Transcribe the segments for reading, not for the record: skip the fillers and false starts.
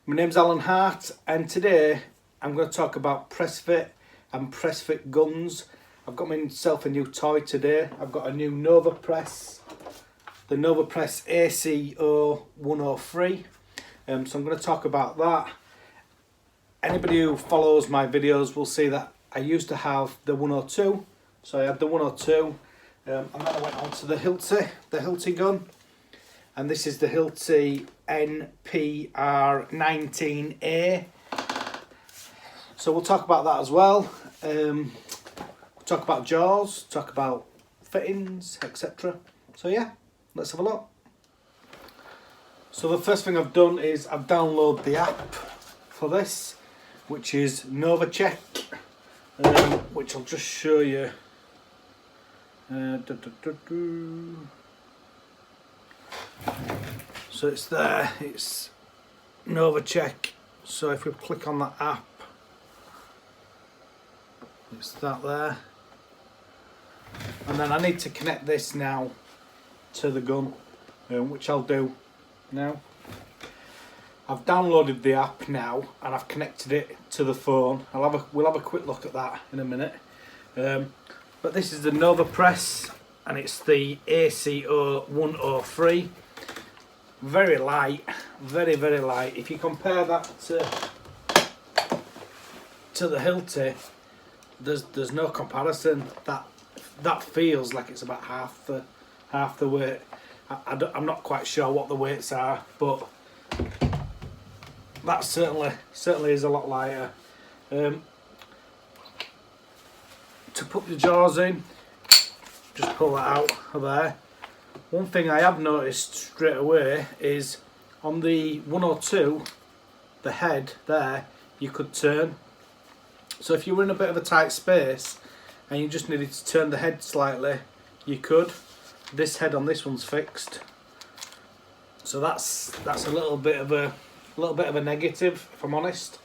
My name's Alan Hart, and today I'm going to talk about Pressfit and Pressfit guns. I've got myself a new toy today. I've got a new Novopress, the Novopress ACO103. So I'm going to talk about that. Anybody who follows my videos will see that I used to have the 102. So I had the 102, and then I went on to the Hilti gun. And this is the Hilti NPR 19A. So we'll talk about that as well. We'll talk about jaws, talk about fittings, etc. So yeah, let's have a look. So the first thing I've done is I've downloaded the app for this, which is Novocheck, which I'll just show you. So it's there, it's Novocheck. So if we click on that app, it's that there. And then I need to connect this now to the gun, which I'll do now. I've downloaded the app now and I've connected it to the phone. We'll have a quick look at that in a minute. But this is the Novopress and it's the ACO103. Very light, very light. If you compare that to the Hilti, there's no comparison. That feels like it's about half the weight. I'm not quite sure what the weights are, but that certainly is a lot lighter. To put the jaws in, just pull that out of there. One thing I have noticed straight away is on the 102, the head there, you could turn. So if you were in a bit of a tight space and you just needed to turn the head slightly, you could. This head on this one's fixed, so that's a little bit of a negative, if I'm honest.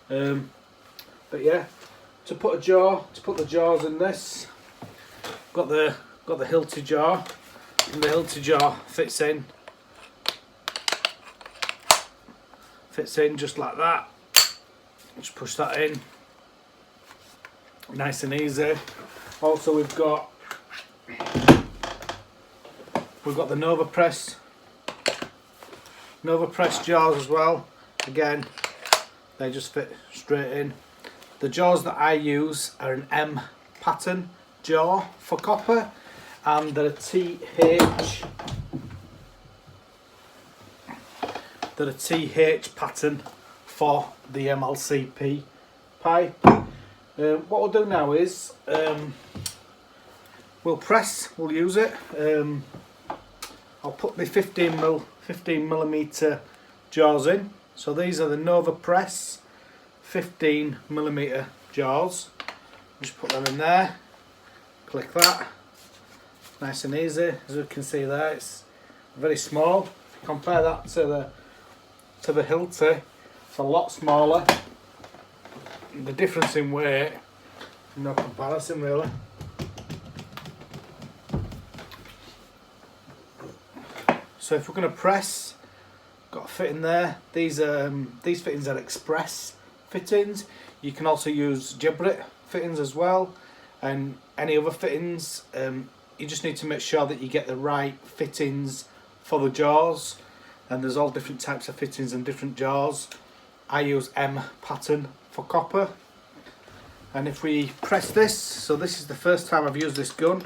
But yeah, to put the jaws in this, got the Hilti jar, and the Hilti jar fits in just like that. Just push that in, nice and easy. Also we've got the Novopress jars as well. Again, they just fit straight in. The jaws that I use are an M pattern jar for copper, and they're a TH pattern for the MLCP pipe. What we'll do now is we'll use it. I'll put the 15mm jars in. So these are the Novopress 15mm jars. Just put them in there. Click that. Nice and easy. As you can see there, it's very small. If you compare that to the Hilti, it's a lot smaller. The difference in weight, no comparison really. So if we're going to press, got a fitting there. These fittings are express fittings. You can also use Giberit fittings as well, and any other fittings. You just need to make sure that you get the right fittings for the jaws, and there's all different types of fittings and different jars. I use M pattern for copper. And if we press this, so this is the first time I've used this gun.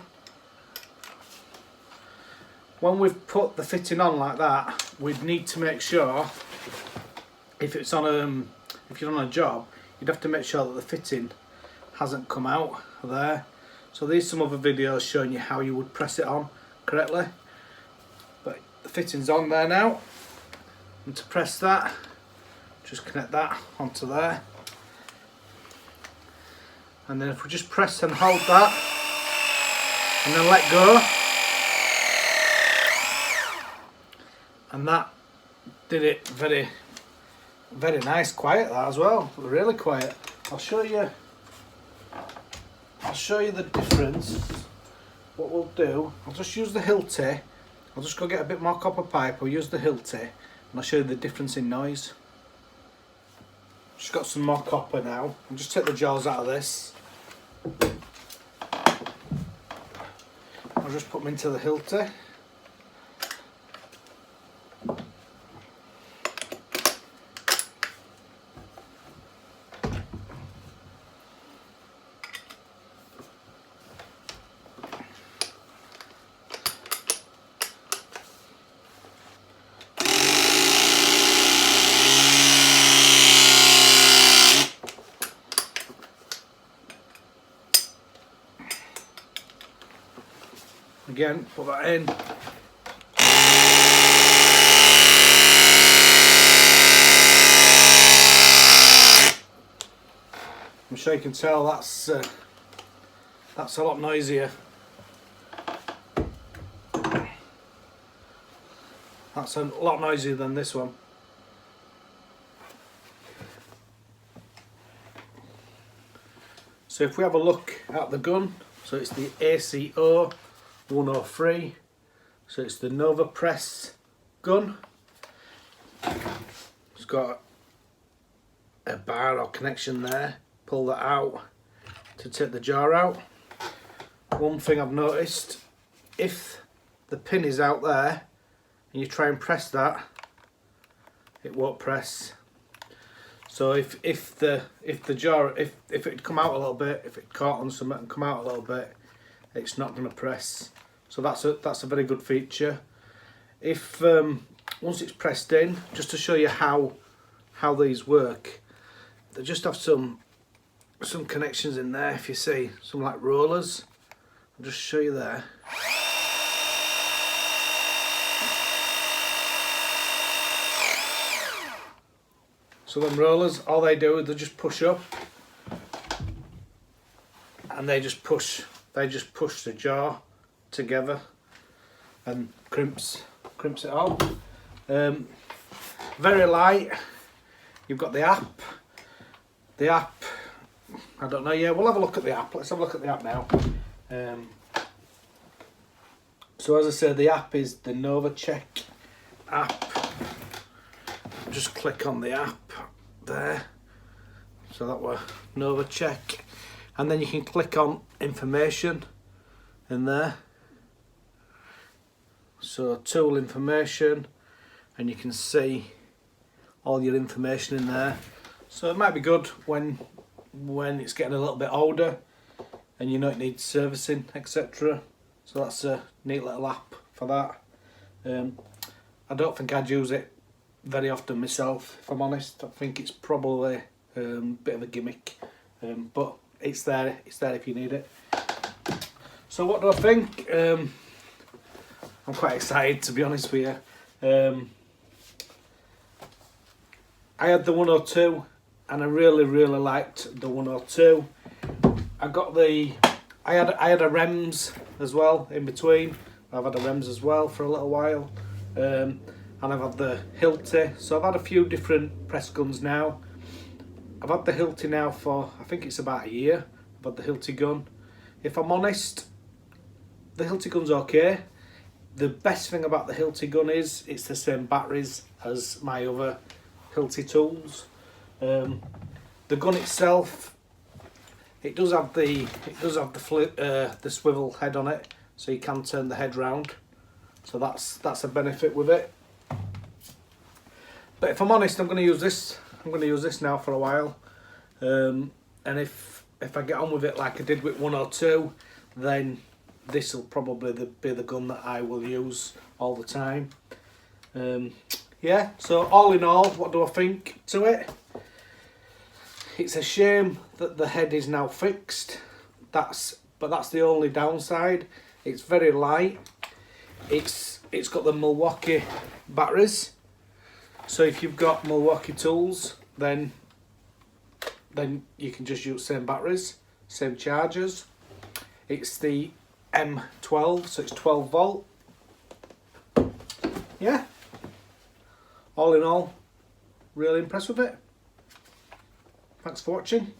When we've put the fitting on like that, we'd need to make sure, if you're on a job, you'd have to make sure that the fitting hasn't come out of there. So there's some other videos showing you how you would press it on correctly. But the fitting's on there now. And to press that, just connect that onto there. And then if we just press and hold that, and then let go, and that did it very nice, quiet that as well, really quiet. I'll show you the difference. What we'll do, I'll just use the Hilti. I'll just go get a bit more copper pipe. I'll use the Hilti and I'll show you the difference in noise. Just got some more copper now. I'll just take the jaws out of this. I'll just put them into the Hilti. Again, put that in. I'm sure you can tell that's a lot noisier. That's a lot noisier than this one. So if we have a look at the gun, so it's the ACO103, so it's the Novopress gun. It's got a bar or connection there. Pull that out to take the jar out. One thing I've noticed, if the pin is out there and you try and press that, it won't press. So if the jar, if it come out a little bit, if it caught on something and come out a little bit, it's not going to press. So that's a very good feature. If once it's pressed in, just to show you how these work, they just have some connections in there. If you see some like rollers, I'll just show you there. So them rollers, all they do is they just push up, and they just push the jar together and crimps it all. Very light. You've got the app. The app, I don't know. Yeah, we'll have a look at the app. Let's have a look at the app now. So as I said, the app is the Novocheck app. Just click on the app there. So that were Novocheck, and then you can click on information in there. So tool information, and you can see all your information in there. So it might be good when it's getting a little bit older and you know it needs servicing, etc. So that's a neat little app for that. I don't think I'd use it very often myself, if I'm honest. I think it's probably a bit of a gimmick, but it's there if you need it. So what do I think? I'm quite excited, to be honest with you. I had the 102 and I really liked the 102. I had a REMS as well in between. I've had a REMS as well for a little while, and I've had the Hilti. So I've had a few different press guns now. I've had the Hilti now for, I think it's about a year. I've had the Hilti gun. If I'm honest, the Hilti gun's okay. The best thing about the Hilti gun is it's the same batteries as my other Hilti tools. The gun itself, it does have the swivel head on it, so you can turn the head round. So that's a benefit with it. But if I'm honest, I'm going to use this. I'm going to use this now for a while. And if I get on with it like I did with 102, then this will probably be the gun that I will use all the time. Yeah, so all in all, what do I think to it? It's a shame that the head is now fixed. But that's the only downside. It's very light. It's got the Milwaukee batteries. So if you've got Milwaukee tools, then you can just use same batteries, same chargers. It's the M12, so it's 12 volt. Yeah. All in all, really impressed with it. Thanks for watching.